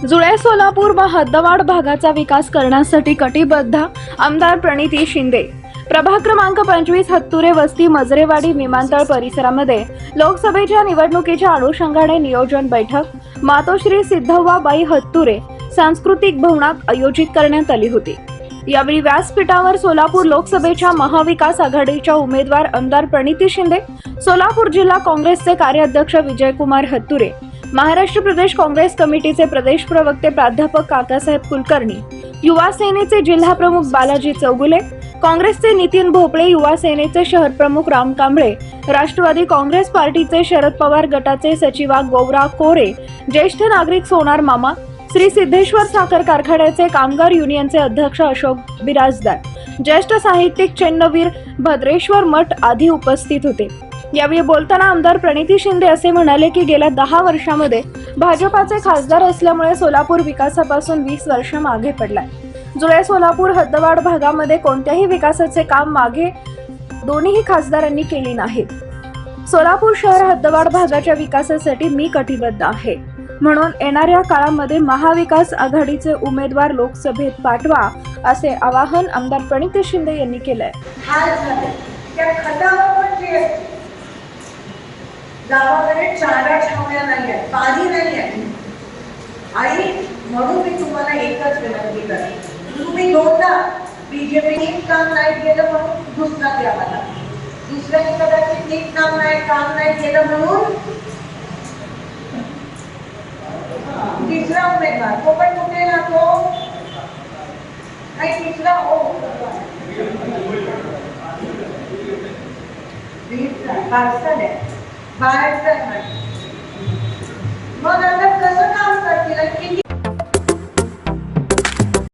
जुळे सोलापूर व हद्दवाड भागाचा विकास करण्यासाठी कटिबद्ध आमदार प्रणिती शिंदे। प्रभाग क्रमांक 25 हत्तुरे वस्ती मजरेवाडी विमानतळ परिसरामध्ये लोकसभेच्या निवडणुकीच्या अनुषंगाने नियोजन बैठक मातोश्री सिद्धव्वाबाई हत्तुरे सांस्कृतिक भवनात आयोजित करण्यात आली होती। यावेळी व्यासपीठावर सोलापूर लोकसभेच्या महाविकास आघाडीच्या उमेदवार आमदार प्रणिती शिंदे, सोलापूर जिल्हा काँग्रेसचे कार्याध्यक्ष विजयकुमार हत्तुरे, महाराष्ट्र प्रदेश काँग्रेस कमिटीचे प्रदेश प्रवक्ते प्राध्यापक काकासाहेब कुलकर्णी, युवा सेनेचे जिल्हा प्रमुख बालाजी चौगुले, काँग्रेसचे नितीन भोपळे, युवा सेनेचे शहर प्रमुख राम कांबळे, राष्ट्रवादी काँग्रेस पार्टीचे शरद पवार गटाचे सचिवा गौरा कोरे, ज्येष्ठ नागरिक सोनार मामा, श्री सिद्धेश्वर साखर कारखान्याचे कामगार युनियनचे अध्यक्ष अशोक बिराजदार, ज्येष्ठ साहित्यिक चेन्नवीर भद्रेश्वर मठ आदी उपस्थित होते। यावेळी बोलताना आमदार प्रणिती शिंदे असे म्हणाले की गेल्या 10 वर्षांमध्ये भाजपाचे खासदार असल्यामुळे सोलापूर विकासापासून 20 वर्ष मागे पडलाय। जुळे सोलापूर हद्दवाड भागामध्ये कोणत्याही विकासाचे काम मागे दोन्ही खासदारांनी केले नाहीत। सोलापूर शहर हद्दवाड भागाच्या विकासासाठी मी कटिबद्ध आहे, म्हणून येणाऱ्या काळामध्ये महाविकास आघाडीचे उमेदवार लोकसभेत पाठवा असे आवाहन आमदार प्रणिती शिंदे यांनी केलंय। गावाकडे चारा छावण्या नाही आहेत, पाणी नाही आहे आणि म्हणून मी तुम्हाला एकच विनंती करते, तुम्ही दोनदा बीजेपी नीट काम नाही केलं म्हणून दुसरा द्या मला, दुसऱ्याने कदाचित नीट काम नाही केलं म्हणून तिसरा उमेदवार तो पण कुठे ना तो काही तिसरा हो पार्सल आहे बाहेरचा नाही।